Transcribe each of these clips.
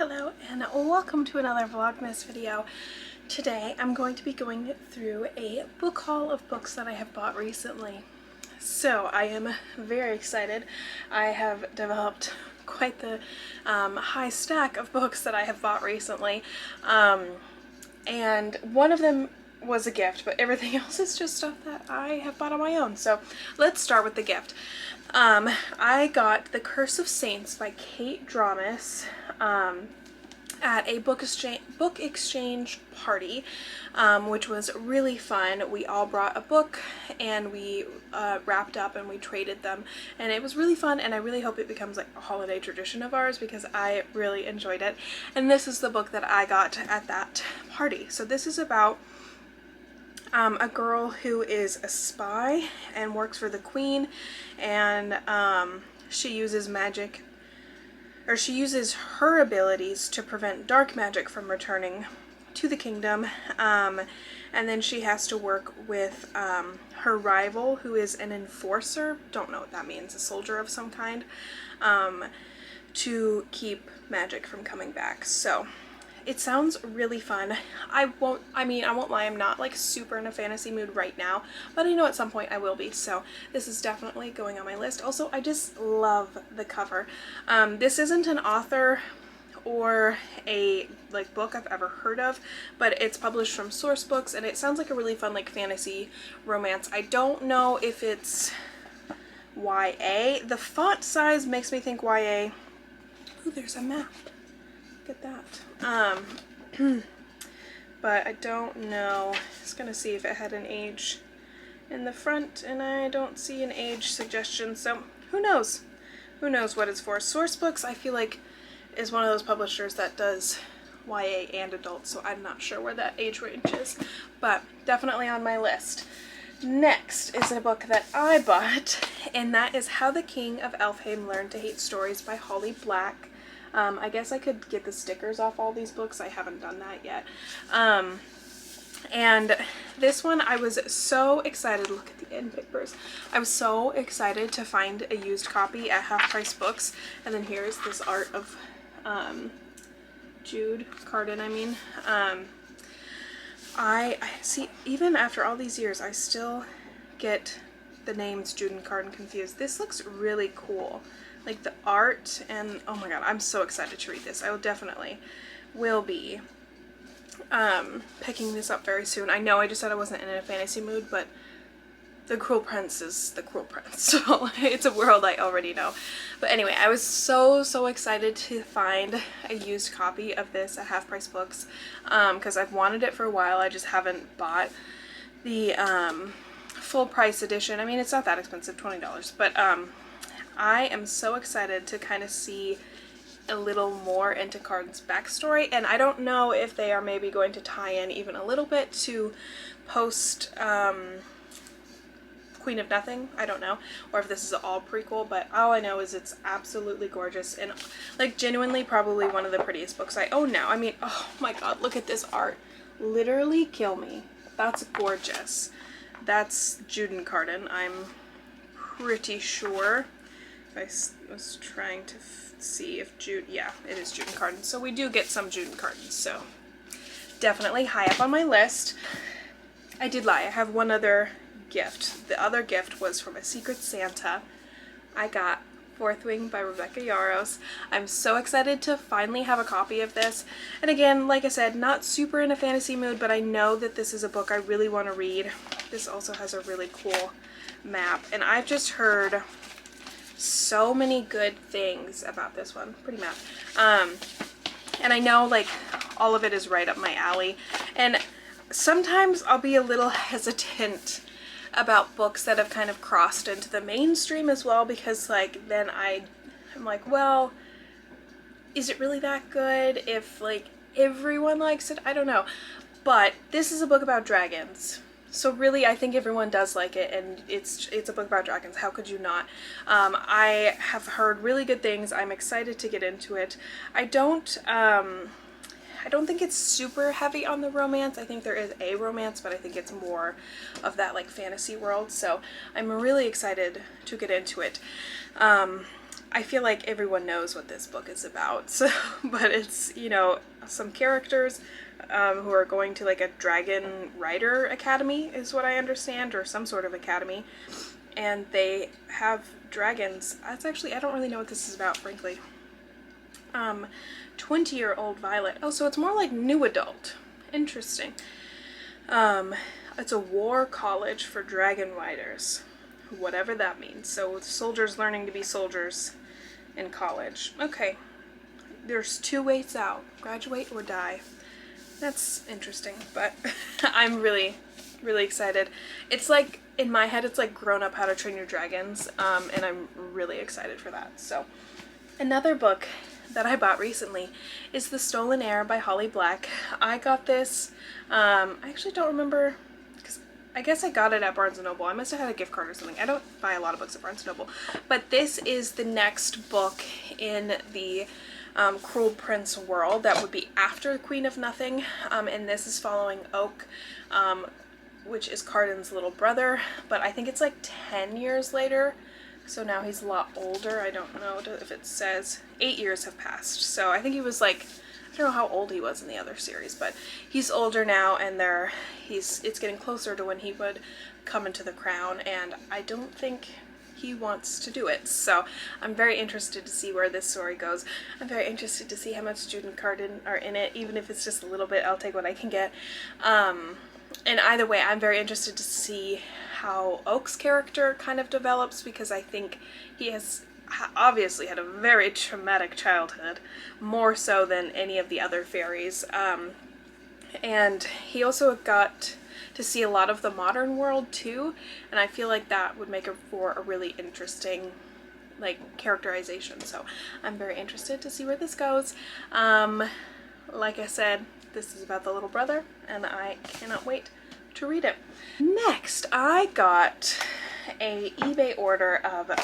Hello and welcome to another vlogmas video. Today I'm going to be going through a book haul of books that I have bought recently. So I am very excited. I have developed quite the high stack of books that I have bought recently, and one of them was a gift, but everything else is just stuff that I have bought on my own. So let's start with the gift. I got The Curse of Saints by Kate Dramas at a book exchange party, which was really fun. We all brought a book and we wrapped up and we traded them, and it was really fun, and I really hope it becomes like a holiday tradition of ours because I really enjoyed it. And this is the book that I got at that party. So this is about a girl who is a spy and works for the queen, and she uses magic, or she uses her abilities to prevent dark magic from returning to the kingdom, and then she has to work with her rival, who is an enforcer, don't know what that means, a soldier of some kind, to keep magic from coming back. So it sounds really fun. I won't lie, I'm not like super in a fantasy mood right now, but I know at some point I will be, so this is definitely going on my list. Also, I just love the cover. This isn't an author or a book I've ever heard of, but it's published from Source Books, and it sounds like a really fun fantasy romance. I don't know if it's YA. The font size makes me think YA. Ooh, there's a map. At that. But I don't know. I was gonna see if it had an age in the front, and I don't see an age suggestion, so who knows? Who knows what it's for? Source Books, I feel like, is one of those publishers that does YA and adult, so I'm not sure where that age range is, but definitely on my list. Next is a book that I bought, and that is How the King of Elfheim Learned to Hate Stories by Holly Black. I guess I could get the stickers off all these books. I haven't done that yet. And this one, I was so excited. Look at the end papers. I was so excited to find a used copy at Half Price Books. And then here's this art of Jude Carden, I see, even after all these years, I still get the names Jude and Carden confused. This looks really cool. Like the art, and oh my god, I'm so excited to read this. I will be picking this up very soon. I know I just said I wasn't in a fantasy mood, but The Cruel Prince is The Cruel Prince, so it's a world I already know. But anyway, I was so excited to find a used copy of this at Half Price Books, because I've wanted it for a while. I just haven't bought the full price edition. I mean, it's not that expensive, $20, but I am so excited to kind of see a little more into Carden's backstory, and I don't know if they are maybe going to tie in even a little bit to post Queen of Nothing. I don't know, or if this is all prequel, but all I know is it's absolutely gorgeous and genuinely probably one of the prettiest books I own now. I mean, oh my god, look at this art. Literally kill me. That's gorgeous. That's Jude and Carden, I'm pretty sure. I was trying to see if Jude, yeah, it is Jude and Carden. So we do get some Jude and Carden, so definitely high up on my list. I did lie, I have one other gift. The other gift was from a Secret Santa. I got Fourth Wing by Rebecca Yarros. I'm so excited to finally have a copy of this. And again, like I said, not super in a fantasy mood, but I know that this is a book I really want to read. This also has a really cool map, and I've just heard so many good things about this one. Pretty map. And I know all of it is right up my alley, and sometimes I'll be a little hesitant about books that have kind of crossed into the mainstream as well, because then I'm like, well, is it really that good if everyone likes it? I don't know. But this is a book about dragons, so really I think everyone does like it, and it's a book about dragons. How could you not? I have heard really good things. I'm excited to get into it. I don't think it's super heavy on the romance. I think there is a romance, but I think it's more of that fantasy world, so I'm really excited to get into it. I feel like everyone knows what this book is about, so, but it's, you know, some characters who are going to like a dragon rider academy is what I understand, or some sort of academy, and they have dragons. That's actually, I don't really know what this is about, frankly. 20-year-old Violet. Oh, so it's more like new adult. Interesting. It's a war college for dragon riders, whatever that means. So soldiers learning to be soldiers in college. Okay, there's 2 ways out: graduate or die. That's interesting, but I'm really excited. It's like, in my head, it's like Grown Up How to Train Your Dragons, and I'm really excited for that. So another book that I bought recently is The Stolen Heir by Holly Black. I got this, I actually don't remember, because I guess I got it at Barnes & Noble. I must have had a gift card or something. I don't buy a lot of books at Barnes & Noble. But this is the next book in the Cruel Prince world that would be after Queen of Nothing. And this is following Oak, which is Cardan's little brother. But I think it's like 10 years later. So now he's a lot older. I don't know if it says 8 years have passed. So I think he was like, I don't know how old he was in the other series, but he's older now, and it's getting closer to when he would come into the crown, and I don't think he wants to do it. So I'm very interested to see where this story goes. I'm very interested to see how much Jude and Cardan are in it. Even if it's just a little bit, I'll take what I can get. And either way, I'm very interested to see how Oak's character kind of develops, because I think he has obviously had a very traumatic childhood, more so than any of the other fairies. And he also got to see a lot of the modern world too, and I feel like that would make it for a really interesting like characterization. So I'm very interested to see where this goes. Like I said, this is about the little brother, and I cannot wait to read it. Next, I got a eBay order of a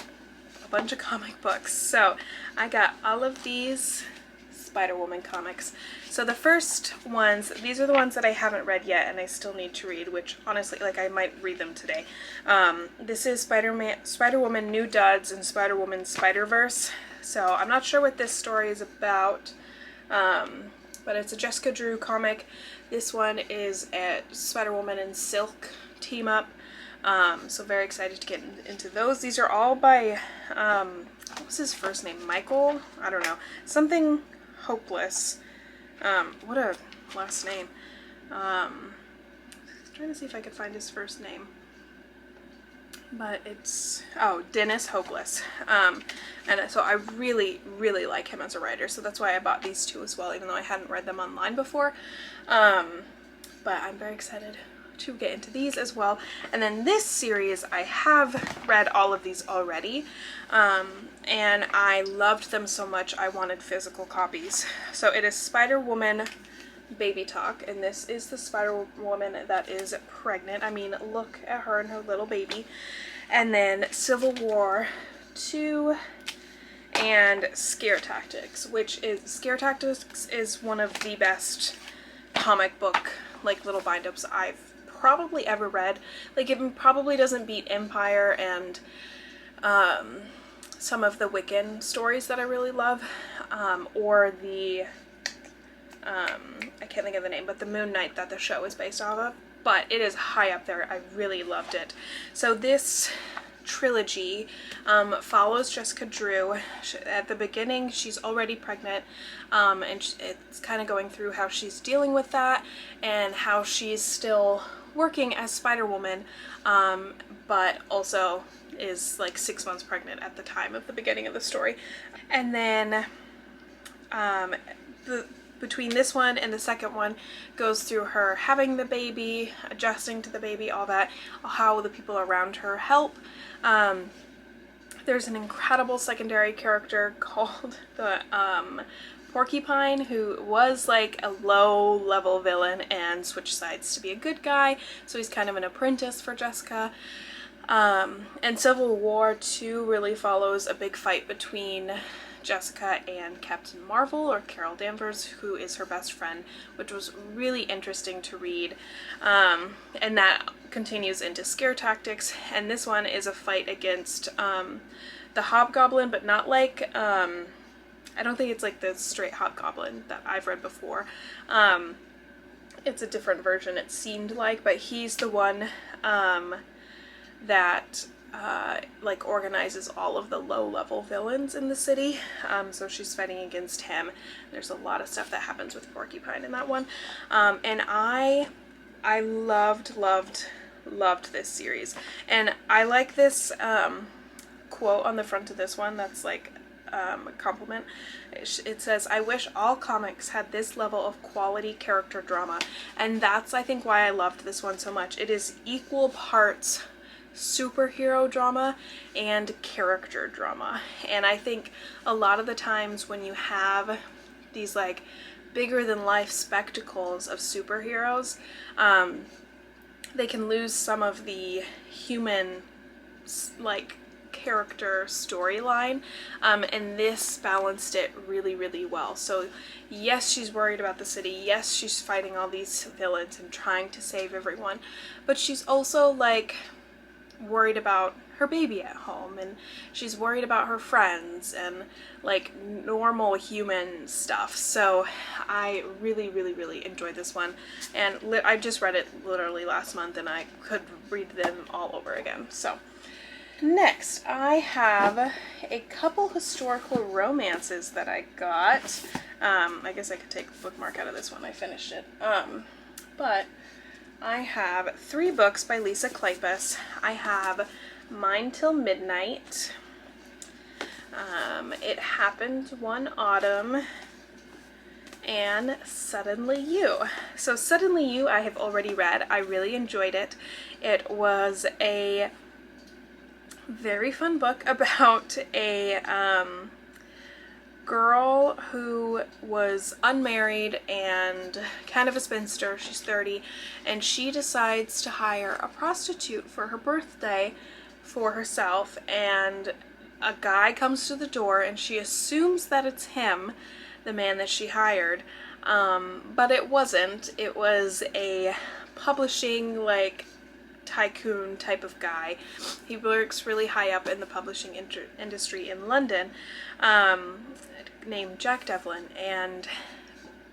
bunch of comic books. So I got all of these Spider-Woman comics. So the first ones, these are the ones that I haven't read yet and I still need to read, which honestly, like, I might read them today. This is Spider-Woman New Duds and Spider-Woman Spider-Verse. So I'm not sure what this story is about, but it's a Jessica Drew comic. This one is a Spider-Woman and Silk team up. So very excited to get into those. These are all by, what was his first name? Michael? I don't know. Something Hopeless. What a last name. Trying to see if I could find his first name. But it's, oh, Dennis Hopeless. And so I really like him as a writer, so that's why I bought these two as well, even though I hadn't read them online before. But I'm very excited to get into these as well. And then this series, I have read all of these already, and I loved them so much I wanted physical copies. So it is Spider-Woman Baby Talk, and this is the Spider-Woman that is pregnant. I mean, look at her and her little baby. And then Civil War 2 and Scare Tactics, which is, Scare Tactics is one of the best comic book, like, little bind-ups I've probably ever read. Like, it probably doesn't beat Empire and some of the Wiccan stories that I really love, or the I can't think of the name, but the Moon Knight that the show is based off of. But it is high up there. I really loved it. So this trilogy follows Jessica Drew. At the beginning, she's already pregnant, and it's kind of going through how she's dealing with that and how she's still working as Spider-Woman, but also is like 6 months pregnant at the time of the beginning of the story. And then between this one and the second one goes through her having the baby, adjusting to the baby, all that, how the people around her help. There's an incredible secondary character called the Porcupine, who was like a low-level villain and switched sides to be a good guy, so he's kind of an apprentice for Jessica. And Civil War 2 really follows a big fight between Jessica and Captain Marvel, or Carol Danvers, who is her best friend, which was really interesting to read. And that continues into Scare Tactics, and this one is a fight against the Hobgoblin, but not like, I don't think it's like the straight Hobgoblin that I've read before. It's a different version, it seemed like, but he's the one that like organizes all of the low-level villains in the city. So she's fighting against him. There's a lot of stuff that happens with Porcupine in that one. And I loved this series. And I like this quote on the front of this one that's like a compliment. It says, "I wish all comics had this level of quality character drama." And that's, I think, why I loved this one so much. It is equal parts superhero drama and character drama. And I think a lot of the times when you have these like bigger than life spectacles of superheroes, they can lose some of the human like character storyline, and this balanced it really well. So yes, she's worried about the city, yes, she's fighting all these villains and trying to save everyone, but she's also like worried about her baby at home, and she's worried about her friends and like normal human stuff. So I really enjoyed this one, and I just read it literally last month and I could read them all over again. So next I have a couple historical romances that I got. I guess I could take the bookmark out of this one, I finished it. But I have 3 books by Lisa Kleypas. I have Mine Till Midnight, It Happened One Autumn, and Suddenly You. So Suddenly You I have already read. I really enjoyed it. It was a very fun book about a girl who was unmarried and kind of a spinster. She's 30, and she decides to hire a prostitute for her birthday for herself, and a guy comes to the door and she assumes that it's him, the man that she hired, but it wasn't. It was a publishing like tycoon type of guy. He works really high up in the publishing industry in London, named Jack Devlin, and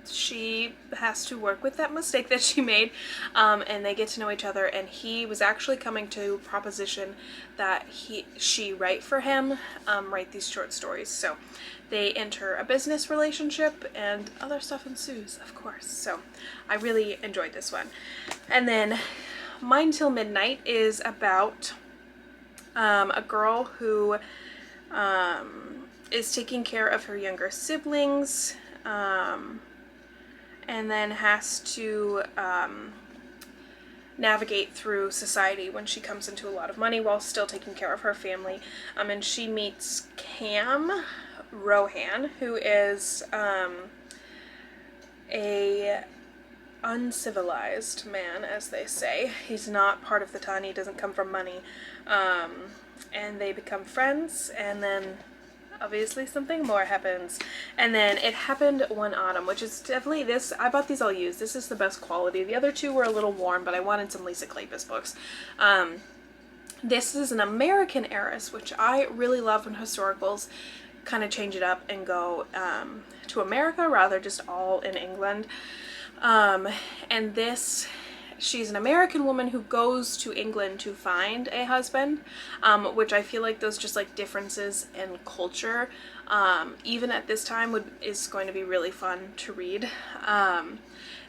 she has to work with that mistake that she made, and they get to know each other, and he was actually coming to proposition that she write for him, write these short stories. So they enter a business relationship and other stuff ensues, of course. So I really enjoyed this one. And then Mine Till Midnight is about a girl who is taking care of her younger siblings, and then has to navigate through society when she comes into a lot of money while still taking care of her family. And she meets Cam Rohan, who is a uncivilized man, as they say. He's not part of the ton, he doesn't come from money, and they become friends, and then obviously something more happens. And then It Happened One Autumn, which is definitely this, I bought these all used, this is the best quality. The other two were a little worn, but I wanted some Lisa Kleypas books. This is an American heiress, which I really love when historicals kind of change it up and go to America rather just all in England. And this, she's an American woman who goes to England to find a husband, which I feel like those just like differences in culture, even at this time is going to be really fun to read.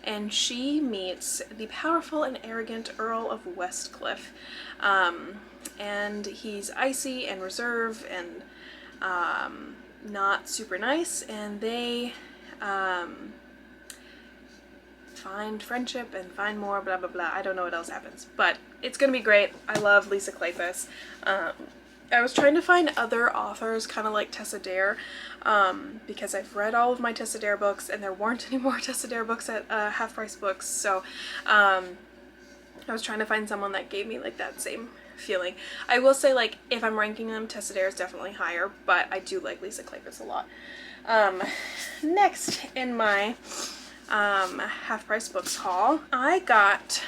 And she meets the powerful and arrogant Earl of Westcliff, and he's icy and reserved and not super nice, and they find friendship and find more, blah blah blah. I don't know what else happens, but it's gonna be great. I love Lisa Kleypas. I was trying to find other authors kind of like Tessa Dare, because I've read all of my Tessa Dare books and there weren't any more Tessa Dare books at Half Price Books, so I was trying to find someone that gave me like that same feeling. I will say, like, if I'm ranking them, Tessa Dare is definitely higher, but I do like Lisa Kleypas a lot. Next in my Half Price Books haul, I got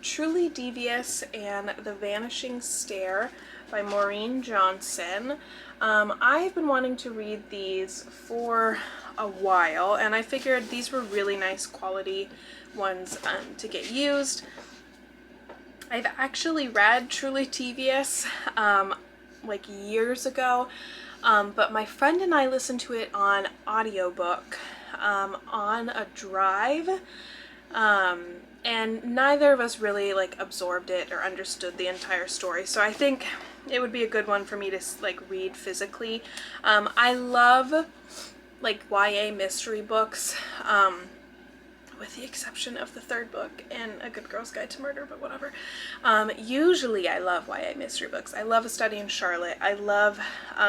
Truly Devious and The Vanishing Stare by Maureen Johnson. I've been wanting to read these for a while, and I figured these were really nice quality ones to get used. I've actually read Truly Devious like years ago, but my friend and I listened to it on audiobook on a drive, and neither of us really like absorbed it or understood the entire story, so I think it would be a good one for me to like read physically. I love like YA mystery books, with the exception of the third book and A Good Girl's Guide to Murder, but whatever. Usually I love YA mystery books. I love A Study in Charlotte. I love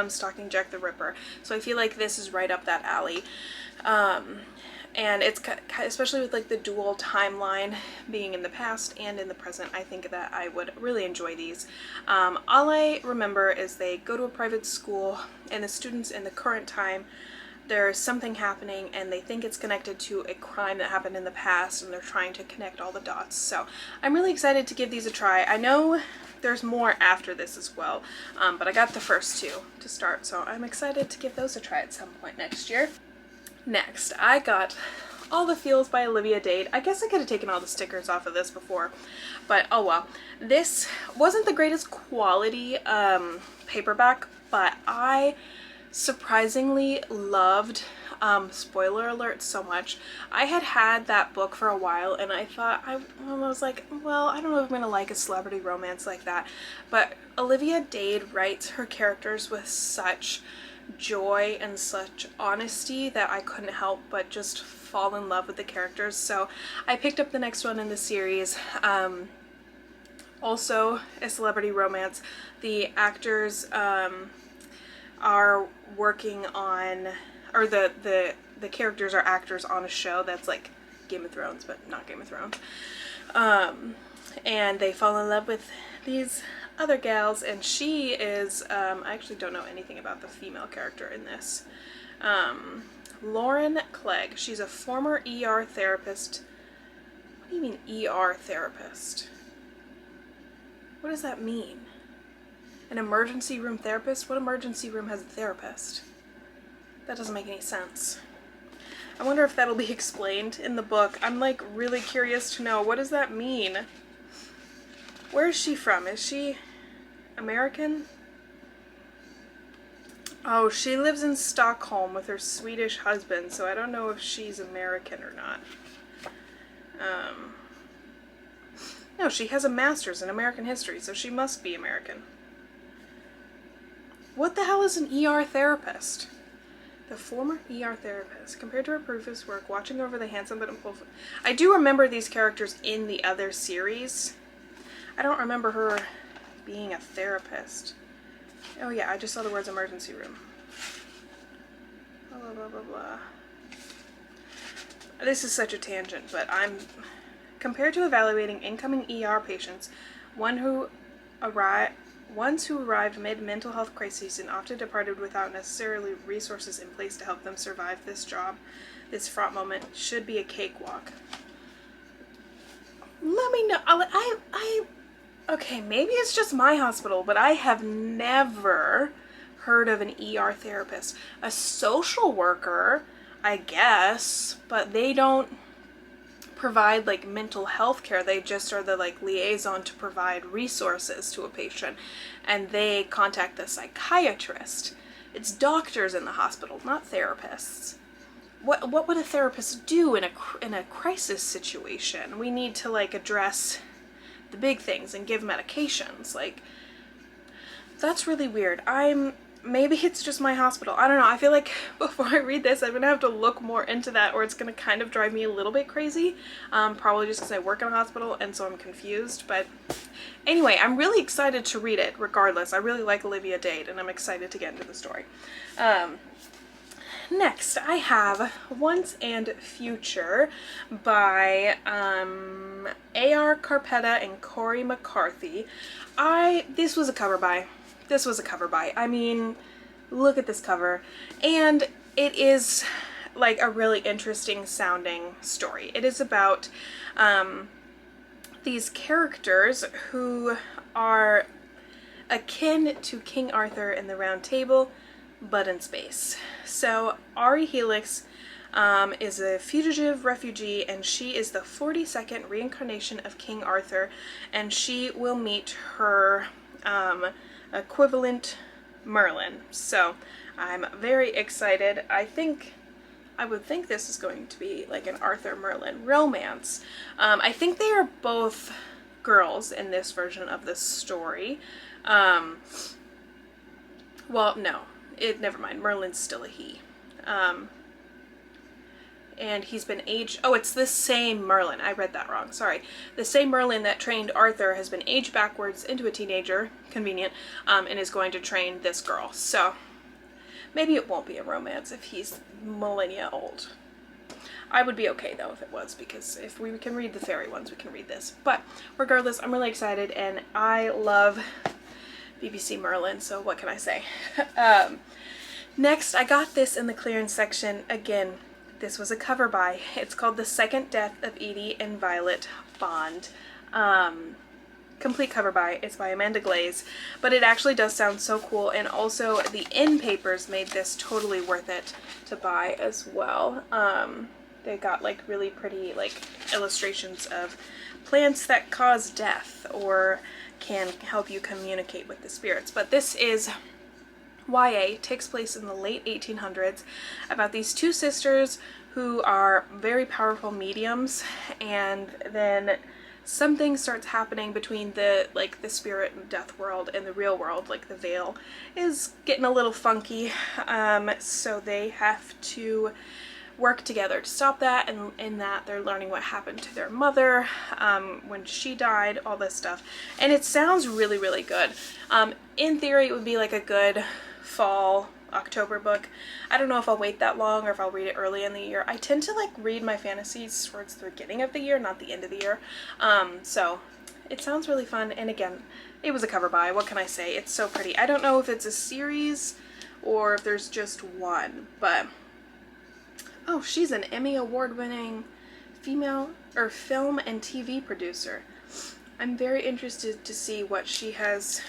Stalking Jack the Ripper. So I feel like this is right up that alley. And it's especially with like the dual timeline being in the past and in the present, I think that I would really enjoy these. All I remember is they go to a private school and the students in the current time, there's something happening and they think it's connected to a crime that happened in the past, and they're trying to connect all the dots. So I'm really excited to give these a try. I know there's more after this as well, but I got the first two to start, so I'm excited to give those a try at some point next year. Next, I got All the Feels by Olivia Dade. I guess I could have taken all the stickers off of this before, but oh well. This wasn't the greatest quality paperback, but I surprisingly loved, spoiler alert, so much. I had that book for a while, and I thought, I was like, well, I don't know if I'm gonna like a celebrity romance like that, but Olivia Dade writes her characters with such joy and such honesty that I couldn't help but just fall in love with the characters. So I picked up the next one in the series, also a celebrity romance. The actors are working on, or the characters are actors on a show that's like Game of Thrones, but not Game of Thrones. And they fall in love with these other gals, and she is, I actually don't know anything about the female character in this. Lauren Clegg. She's a former ER therapist. What do you mean ER therapist? What does that mean? An emergency room therapist? What emergency room has a therapist? That doesn't make any sense. I wonder if that'll be explained in the book. I'm like really curious to know, what does that mean? Where is she from? Is she American? Oh, she lives in Stockholm with her Swedish husband, so I don't know if she's American or not. No, she has a master's in American history, so she must be American. What the hell is an ER therapist? The former ER therapist. Compared to her previous work, watching over the handsome but impulsive. I do remember these characters in the other series. I don't remember her being a therapist. Oh yeah, I just saw the words emergency room. Blah, blah, blah, blah, blah. This is such a tangent, but compared to evaluating incoming ER patients, ones who arrived mid mental health crises and often departed without necessarily resources in place to help them survive this job, this fraught moment should be a cakewalk. Let me know. Okay, maybe it's just my hospital, but I have never heard of an ER therapist. A social worker, I guess, but they don't provide like mental health care. They just are the like liaison to provide resources to a patient, and they contact the psychiatrist. It's doctors in the hospital, not therapists. What would a therapist do in a crisis situation? We need to like address the big things and give medications. Like, that's really weird. Maybe it's just my hospital. I don't know. I feel like before I read this, I'm going to have to look more into that, or it's going to kind of drive me a little bit crazy. Probably just because I work in a hospital and so I'm confused. But anyway, I'm really excited to read it regardless. I really like Olivia Dade and I'm excited to get into the story. next I have Once and Future by A.R. Carpetta and Corey McCarthy. This was a cover buy. This was a cover buy. I mean, look at this cover. And it is like a really interesting sounding story. It is about these characters who are akin to King Arthur in the Round Table, but in space. So Ari Helix is a fugitive refugee, and she is the 42nd reincarnation of King Arthur, and she will meet her equivalent Merlin. So I'm very excited. I would think this is going to be like an Arthur Merlin romance. I think they are both girls in this version of the story. Well, no. Never mind. Merlin's still a he. And he's been aged... Oh, it's the same Merlin. I read that wrong. Sorry. The same Merlin that trained Arthur has been aged backwards into a teenager. Convenient. And is going to train this girl. So, maybe it won't be a romance if he's millennia old. I would be okay, though, if it was, because if we can read the fairy ones, we can read this. But, regardless, I'm really excited, and I love BBC Merlin, so what can I say? Next, I got this in the clearance section. Again, this was a cover buy. It's called The Second Death of Edie and Violet Bond. Complete cover buy. It's by Amanda Glaze, but it actually does sound so cool, and also the in papers made this totally worth it to buy as well. They got like really pretty like illustrations of plants that cause death or can help you communicate with the spirits. But this is YA, takes place in the late 1800s, about these two sisters who are very powerful mediums, and then something starts happening between the spirit and death world and the real world, like the veil is getting a little funky, so they have to work together to stop that, and in that they're learning what happened to their mother when she died, all this stuff. And it sounds really, really good. In theory, it would be like a good fall October book. I don't know if I'll wait that long or if I'll read it early in the year. I tend to like read my fantasies towards the beginning of the year, not the end of the year. So it sounds really fun, and again, it was a cover buy. What can I say? It's so pretty. I don't know if it's a series or if there's just one, but oh, she's an Emmy award-winning female or film and TV producer. I'm very interested to see what she has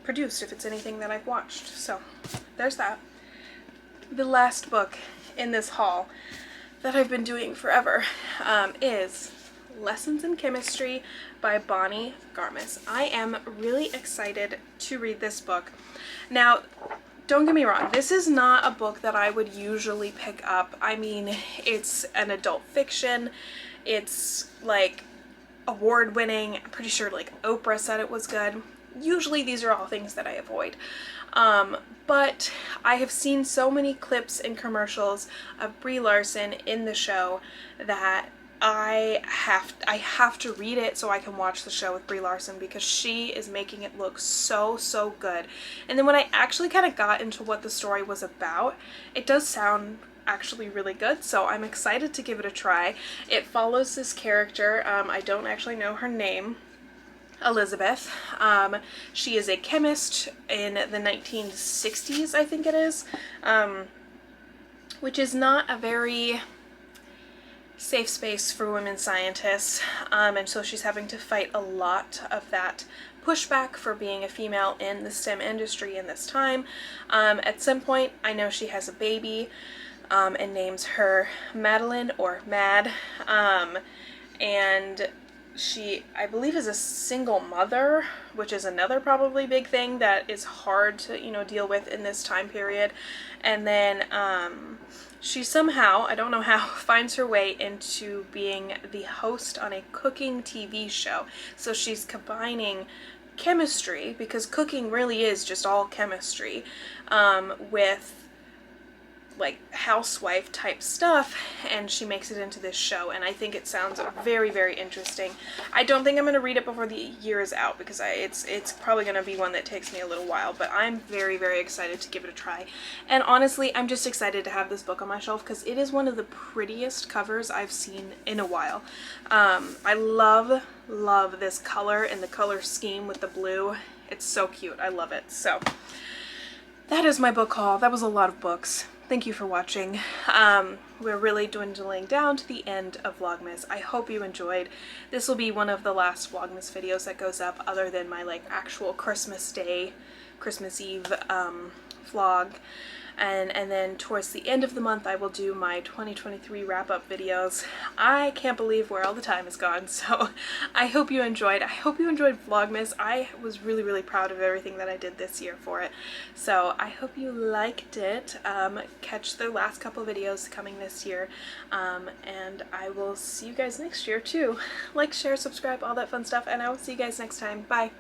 produced, if it's anything that I've watched. So there's that. The last book in this haul that I've been doing forever is Lessons in Chemistry by Bonnie Garmis. I am really excited to read this book. Now, don't get me wrong, this is not a book that I would usually pick up. I mean, it's an adult fiction. It's like award-winning. I'm pretty sure like Oprah said it was good. Usually these are all things that I avoid. But I have seen so many clips and commercials of Brie Larson in the show that I have to read it so I can watch the show with Brie Larson, because she is making it look so, so good. And then when I actually kind of got into what the story was about, it does sound actually really good, so I'm excited to give it a try. It follows this character, I don't actually know her name, Elizabeth. She is a chemist in the 1960s, I think it is, which is not a very safe space for women scientists, and so she's having to fight a lot of that pushback for being a female in the STEM industry in this time. At some point, I know she has a baby, and names her Madeline or Mad, and she, I believe, is a single mother, which is another probably big thing that is hard to, deal with in this time period. And then she somehow, I don't know how, finds her way into being the host on a cooking TV show. So she's combining chemistry, because cooking really is just all chemistry, with like housewife type stuff, and she makes it into this show, and I think it sounds very, very interesting. I don't think I'm going to read it before the year is out, because it's probably going to be one that takes me a little while, but I'm very, very excited to give it a try. And honestly, I'm just excited to have this book on my shelf because it is one of the prettiest covers I've seen in a while. I love this color and the color scheme with the blue. It's so cute. I love it. So that is my book haul. That was a lot of books. Thank you for watching. We're really dwindling down to the end of Vlogmas. I hope you enjoyed. This will be one of the last Vlogmas videos that goes up other than my like actual Christmas Day, Christmas Eve vlog. And then towards the end of the month I will do my 2023 wrap-up videos. I can't believe where all the time has gone, so I hope you enjoyed. I hope you enjoyed Vlogmas. I was really, really proud of everything that I did this year for it. So I hope you liked it. Catch the last couple videos coming this year. And I will see you guys next year too. Like, share, subscribe, all that fun stuff, and I will see you guys next time. Bye!